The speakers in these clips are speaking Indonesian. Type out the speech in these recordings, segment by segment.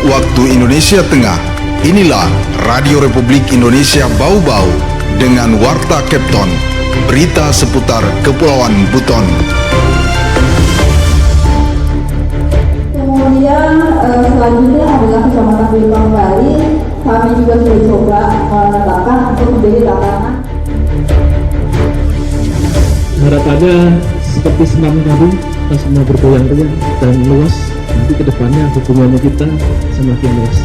waktu Indonesia Tengah. Inilah Radio Republik Indonesia Bau-Bau dengan Warta Kepton, berita seputar Kepulauan Buton. Kemudian selanjutnya adalah Kecamatan Bimbang Bali. Kami juga sudah coba menetapkan untuk menjadi lapangan. Harapannya seperti senam tadi, kita semua bergoyang-goyang dan luas. Nanti kedepannya hubungannya kita semakin luas.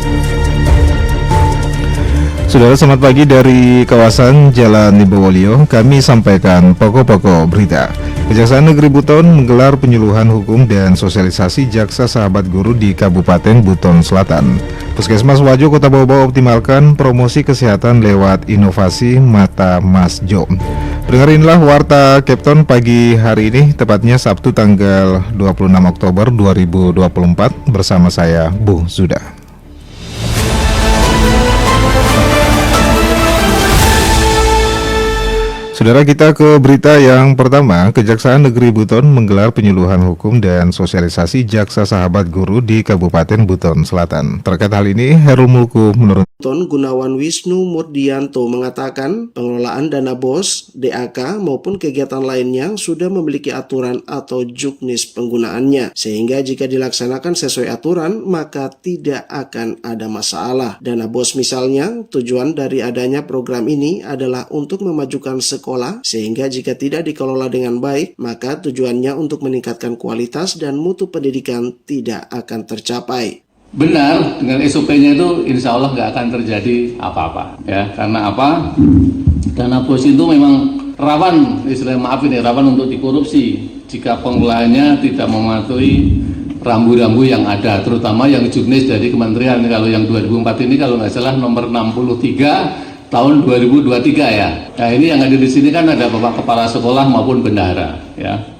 Saudara, selamat pagi dari kawasan Jalan Libowolio. Kami sampaikan pokok-pokok berita. Kejaksaan Negeri Buton menggelar penyuluhan hukum dan sosialisasi jaksa sahabat guru di Kabupaten Buton Selatan. Puskesmas Wajo Kota Bau-Bau optimalkan promosi kesehatan lewat inovasi Mata Mas Jo. Dengar inilah Warta Kepton pagi hari ini, tepatnya Sabtu tanggal 26 Oktober 2024 bersama saya, Bu Zuda. Saudara, kita ke berita yang pertama. Kejaksaan Negeri Buton menggelar penyuluhan hukum dan sosialisasi jaksa sahabat guru di Kabupaten Buton Selatan. Terkait hal ini, Herul Mulku menurut Gunawan Wisnu Murdianto mengatakan pengelolaan dana BOS, DAK maupun kegiatan lainnya sudah memiliki aturan atau juknis penggunaannya, sehingga jika dilaksanakan sesuai aturan maka tidak akan ada masalah. Dana BOS misalnya, tujuan dari adanya program ini adalah untuk memajukan sekolah, sehingga jika tidak dikelola dengan baik maka tujuannya untuk meningkatkan kualitas dan mutu pendidikan tidak akan tercapai. Benar, dengan SOP-nya itu insya Allah nggak akan terjadi apa-apa, ya. Karena apa? Dana BOS itu memang rawan, istilahnya maaf ini, rawan untuk dikorupsi jika pengelolaannya tidak mematuhi rambu-rambu yang ada, terutama yang juknis dari kementerian. Kalau yang 2004 ini kalau nggak salah nomor 63 tahun 2023 ya. Nah ini yang ada di sini kan ada Bapak Kepala Sekolah maupun bendahara, ya.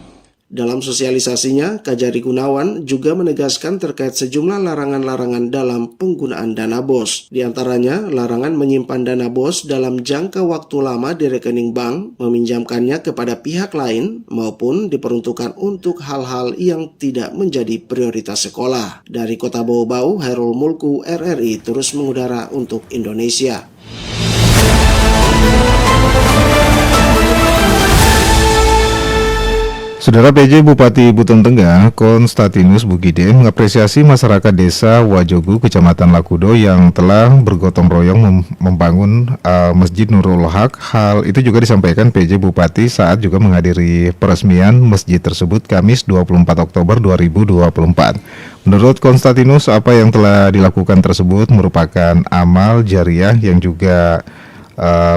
Dalam sosialisasinya, Kajari Gunawan juga menegaskan terkait sejumlah larangan-larangan dalam penggunaan dana BOS. Di antaranya, larangan menyimpan dana BOS dalam jangka waktu lama di rekening bank, meminjamkannya kepada pihak lain, maupun diperuntukkan untuk hal-hal yang tidak menjadi prioritas sekolah. Dari Kota Bau-Bau, Herul Mulku, RRI terus mengudara untuk Indonesia. Saudara, PJ Bupati Buton Tengah, Konstantinus Bugide, mengapresiasi masyarakat desa Wajogu, Kecamatan Lakudo yang telah bergotong royong membangun Masjid Nurul Haq. Hal itu juga disampaikan PJ Bupati saat juga menghadiri peresmian masjid tersebut Kamis 24 Oktober 2024. Menurut Konstantinus, apa yang telah dilakukan tersebut merupakan amal jariah yang juga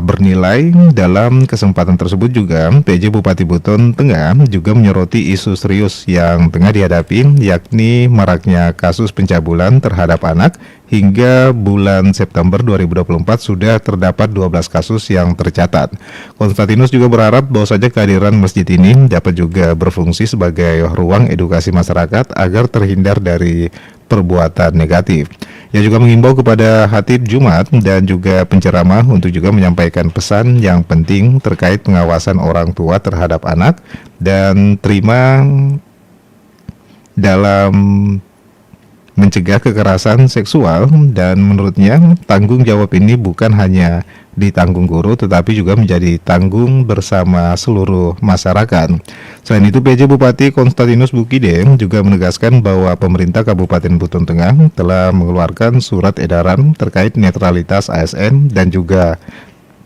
bernilai. Dalam kesempatan tersebut juga PJ Bupati Buton Tengah juga menyoroti isu serius yang tengah dihadapi, yakni maraknya kasus pencabulan terhadap anak. Hingga bulan September 2024 sudah terdapat 12 kasus yang tercatat. Konstantinus juga berharap bahwa saja kehadiran masjid ini dapat juga berfungsi sebagai ruang edukasi masyarakat agar terhindar dari perbuatan negatif. Ia juga mengimbau kepada khatib Jumat dan juga penceramah untuk juga menyampaikan pesan yang penting terkait pengawasan orang tua terhadap anak dan terima dalam mencegah kekerasan seksual, dan menurutnya tanggung jawab ini bukan hanya ditanggung guru tetapi juga menjadi tanggung bersama seluruh masyarakat. Selain itu, PJ Bupati Konstantinus Bugide juga menegaskan bahwa pemerintah Kabupaten Buton Tengah telah mengeluarkan surat edaran terkait netralitas ASN dan juga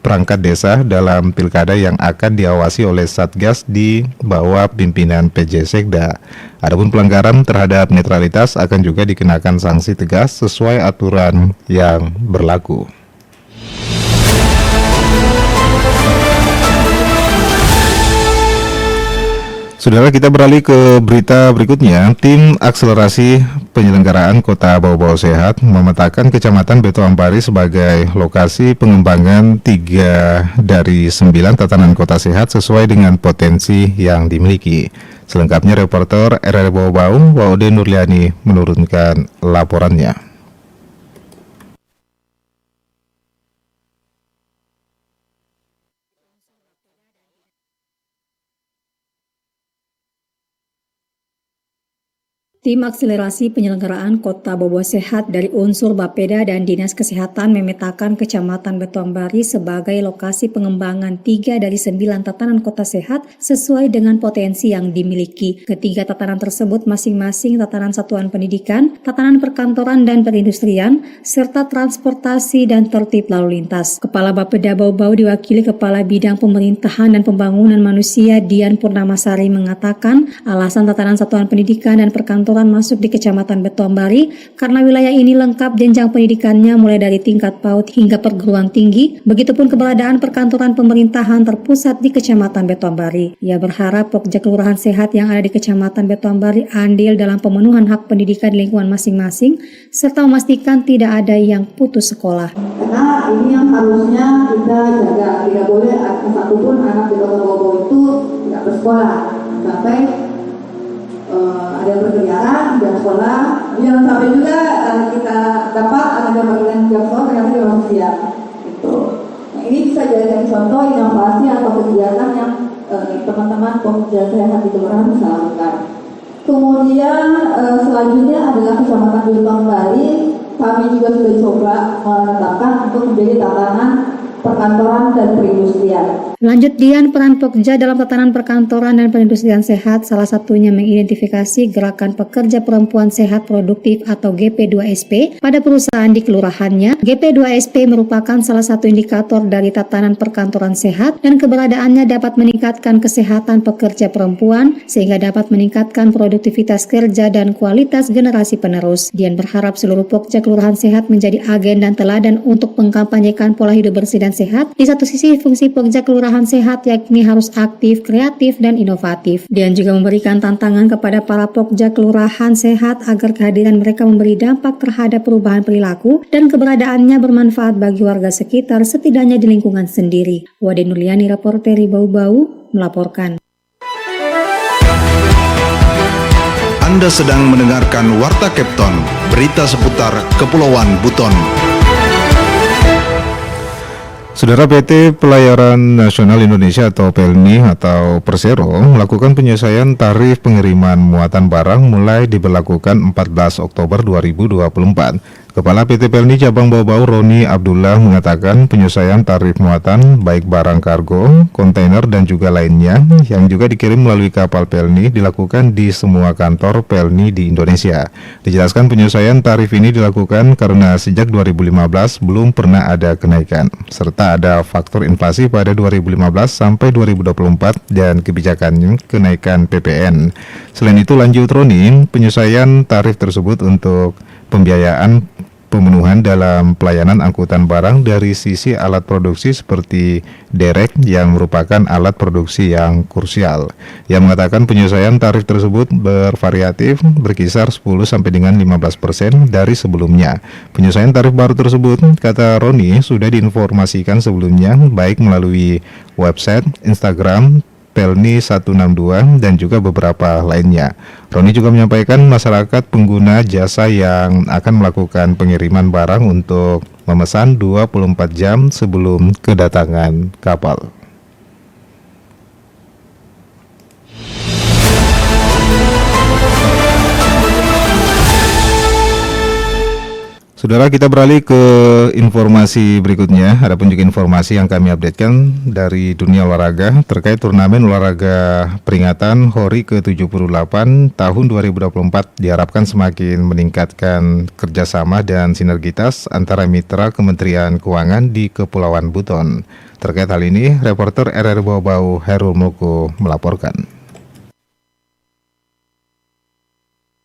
perangkat desa dalam pilkada yang akan diawasi oleh Satgas di bawah pimpinan PJ Sekda. Adapun pelanggaran terhadap netralitas akan juga dikenakan sanksi tegas sesuai aturan yang berlaku. Saudara, kita beralih ke berita berikutnya. Tim akselerasi penyelenggaraan Kota Bau-Bau Sehat memetakan Kecamatan Beto Ampari sebagai lokasi pengembangan 3 dari 9 tatanan kota sehat sesuai dengan potensi yang dimiliki. Selengkapnya reporter RRI Bau-Bau, Waude Nurliani menurunkan laporannya. Tim akselerasi penyelenggaraan Kota Bau Bau Sehat dari unsur Bapeda dan Dinas Kesehatan memetakan Kecamatan Betuambari sebagai lokasi pengembangan 3 dari 9 tatanan kota sehat sesuai dengan potensi yang dimiliki. Ketiga tatanan tersebut masing-masing tatanan satuan pendidikan, tatanan perkantoran dan perindustrian, serta transportasi dan tertib lalu lintas. Kepala Bapeda Bau Bau diwakili Kepala Bidang Pemerintahan dan Pembangunan Manusia Dian Purnamasari mengatakan alasan tatanan satuan pendidikan dan perkantoran masuk di Kecamatan Betuambari karena wilayah ini lengkap jenjang pendidikannya mulai dari tingkat PAUD hingga perguruan tinggi, begitupun keberadaan perkantoran pemerintahan terpusat di Kecamatan Betuambari. Ia berharap Pokja Kelurahan Sehat yang ada di Kecamatan Betuambari andil dalam pemenuhan hak pendidikan di lingkungan masing-masing, serta memastikan tidak ada yang putus sekolah. Karena ini yang harusnya kita jaga, tidak boleh ada satupun anak di Kota Bau Bau itu tidak bersekolah sampai ada yang berkeliaran, jam sekolah, jangan sampai juga kita dapat anak yang berkeliaran jam sekolah ternyata di orang siap. Gitu. Nah, ini bisa jadi contoh inovasi atau kegiatan yang teman-teman Pokja Sehat di kelurahan bisa lakukan. Kemudian selanjutnya adalah Kecamatan Betuambari. Kami juga sudah coba menetapkan untuk menjadi tatanan perkantoran dan perindustrian. Lanjut Dian, peran Pokja dalam tatanan perkantoran dan perindustrian sehat salah satunya mengidentifikasi gerakan pekerja perempuan sehat produktif atau GP2SP pada perusahaan di kelurahannya. GP2SP merupakan salah satu indikator dari tatanan perkantoran sehat dan keberadaannya dapat meningkatkan kesehatan pekerja perempuan sehingga dapat meningkatkan produktivitas kerja dan kualitas generasi penerus. Dian berharap seluruh Pokja Kelurahan Sehat menjadi agen dan teladan untuk mengkampanyekan pola hidup bersih dan sehat. Di satu sisi fungsi Pokja Kelurahan Sehat yakni harus aktif, kreatif, dan inovatif. Dian juga memberikan tantangan kepada para Pokja Kelurahan Sehat agar kehadiran mereka memberi dampak terhadap perubahan perilaku dan keberadaannya bermanfaat bagi warga sekitar setidaknya di lingkungan sendiri. Wade Nurliani, reporter Bau Bau, melaporkan. Anda sedang mendengarkan Warta Kepton, berita seputar Kepulauan Buton. Saudara, PT Pelayaran Nasional Indonesia atau PELNI atau Persero melakukan penyesuaian tarif pengiriman muatan barang mulai diberlakukan 14 Oktober 2024. Kepala PT PELNI Cabang Bau Bau Roni Abdullah mengatakan penyesuaian tarif muatan baik barang kargo, kontainer dan juga lainnya yang juga dikirim melalui kapal PELNI dilakukan di semua kantor PELNI di Indonesia. Dijelaskan penyesuaian tarif ini dilakukan karena sejak 2015 belum pernah ada kenaikan, serta ada faktor inflasi pada 2015 sampai 2024 dan kebijakan kenaikan PPN. Selain itu, lanjut Roni, penyesuaian tarif tersebut untuk pembiayaan pemenuhan dalam pelayanan angkutan barang dari sisi alat produksi seperti derek yang merupakan alat produksi yang krusial. Yang mengatakan penyesuaian tarif tersebut bervariatif berkisar 10 sampai dengan 15% dari sebelumnya. Penyesuaian tarif baru tersebut, kata Roni, sudah diinformasikan sebelumnya baik melalui website, Instagram, PELNI 162 dan juga beberapa lainnya. Roni juga menyampaikan masyarakat pengguna jasa yang akan melakukan pengiriman barang untuk memesan 24 jam sebelum kedatangan kapal. Saudara, kita beralih ke informasi berikutnya. Ada pun juga informasi yang kami updatekan dari dunia olahraga terkait turnamen olahraga peringatan HORI ke-78 tahun 2024 diharapkan semakin meningkatkan kerjasama dan sinergitas antara mitra Kementerian Keuangan di Kepulauan Buton. Terkait hal ini, reporter RRI Bau Bau Herul Moko melaporkan.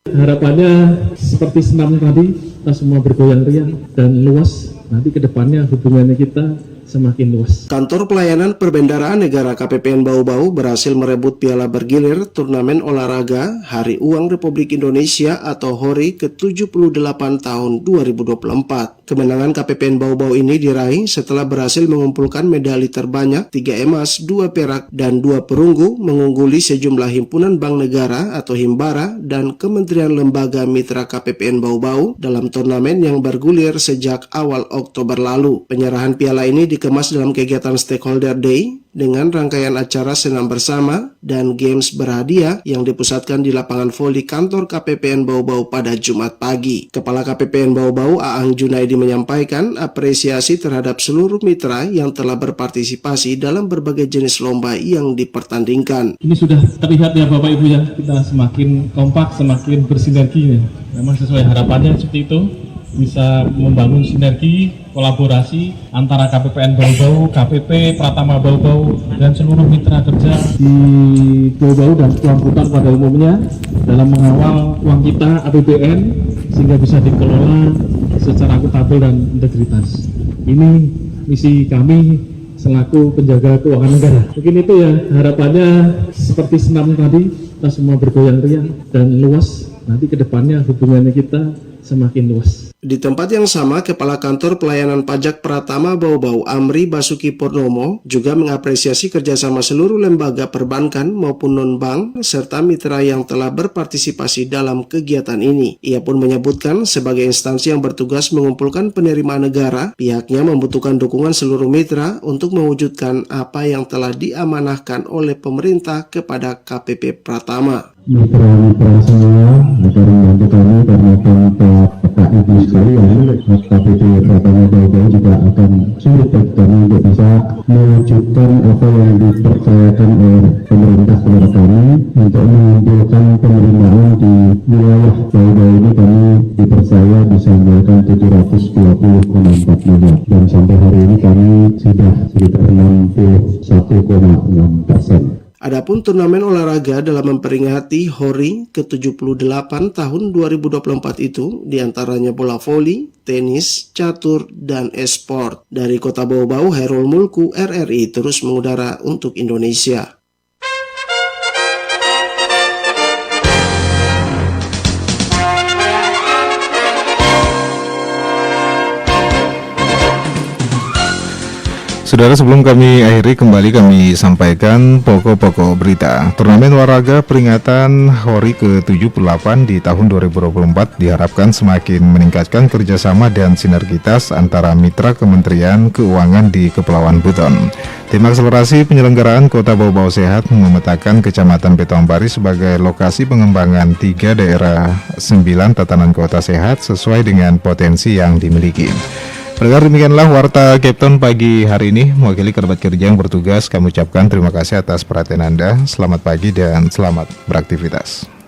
Harapannya seperti senam tadi, kita semua bergoyang-riang dan luas. Nanti ke depannya hubungannya kita semakin luas. Kantor Pelayanan Perbendaharaan Negara KPPN Bau Bau berhasil merebut piala bergilir turnamen olahraga Hari Uang Republik Indonesia atau HORI ke-78 tahun 2024. Kemenangan KPPN Bau Bau ini diraih setelah berhasil mengumpulkan medali terbanyak 3 emas, 2 perak, dan 2 perunggu, mengungguli sejumlah himpunan bank negara atau Himbara dan Kementerian Lembaga Mitra KPPN Bau Bau dalam turnamen yang bergulir sejak awal Oktober lalu. Penyerahan piala ini dikemas dalam kegiatan Stakeholder Day dengan rangkaian acara senam bersama dan games berhadiah yang dipusatkan di lapangan voli kantor KPPN Bau-Bau pada Jumat pagi. Kepala KPPN Bau-Bau Aang Junaidi menyampaikan apresiasi terhadap seluruh mitra yang telah berpartisipasi dalam berbagai jenis lomba yang dipertandingkan. Ini sudah terlihat ya Bapak Ibu ya, kita semakin kompak, semakin bersinergi ya. Memang sesuai harapannya seperti itu, bisa membangun sinergi, kolaborasi antara KPPN Bau-Bau, KPP, Pratama Bau-Bau, dan seluruh mitra kerja di Bau-Bau dan Kuangkutan pada umumnya dalam mengawal uang kita APBN sehingga bisa dikelola secara akuntabel dan integritas. Ini misi kami selaku penjaga keuangan negara. Mungkin itu ya harapannya, seperti senam tadi, kita semua bergoyang riang dan luas. Nanti ke depannya hubungannya kita semakin luas. Di tempat yang sama, Kepala Kantor Pelayanan Pajak Pratama Bau-Bau Amri Basuki Purnomo juga mengapresiasi kerjasama seluruh lembaga perbankan maupun non-bank serta mitra yang telah berpartisipasi dalam kegiatan ini. Ia pun menyebutkan sebagai instansi yang bertugas mengumpulkan penerimaan negara, pihaknya membutuhkan dukungan seluruh mitra untuk mewujudkan apa yang telah diamanahkan oleh pemerintah kepada KPP Pratama. Mitra-mitra semua agar membantu kami karena tanpa peta ibu sekalian, KPP Pratama Bau-Bau juga akan sulit bagi kami untuk bisa mewujudkan apa yang dipercayakan oleh pemerintah kepada kami untuk mengumpulkan penerimaan di wilayah Bau-Bau ini. Kami dipercaya bisa mengumpulkan 720,4 miliar dan sampai hari ini kami sudah sekitar 61,6%. Adapun turnamen olahraga dalam memperingati HORI ke-78 tahun 2024 itu diantaranya bola voli, tenis, catur, dan e-sport. Dari Kota Bau-Bau, Hairul Mulku, RRI terus mengudara untuk Indonesia. Saudara, sebelum kami akhiri, kembali kami sampaikan pokok-pokok berita. Turnamen olahraga peringatan HORI ke-78 di tahun 2024 diharapkan semakin meningkatkan kerjasama dan sinergitas antara mitra Kementerian Keuangan di Kepulauan Buton. Tim akselerasi penyelenggaraan Kota Bau-Bau Sehat memetakan Kecamatan Betoambari sebagai lokasi pengembangan 3 daerah 9 tatanan kota sehat sesuai dengan potensi yang dimiliki. Pendengar, demikianlah Warta Capton pagi hari ini. Mewakili kerabat kerja yang bertugas, kami ucapkan terima kasih atas perhatian Anda. Selamat pagi dan selamat beraktivitas.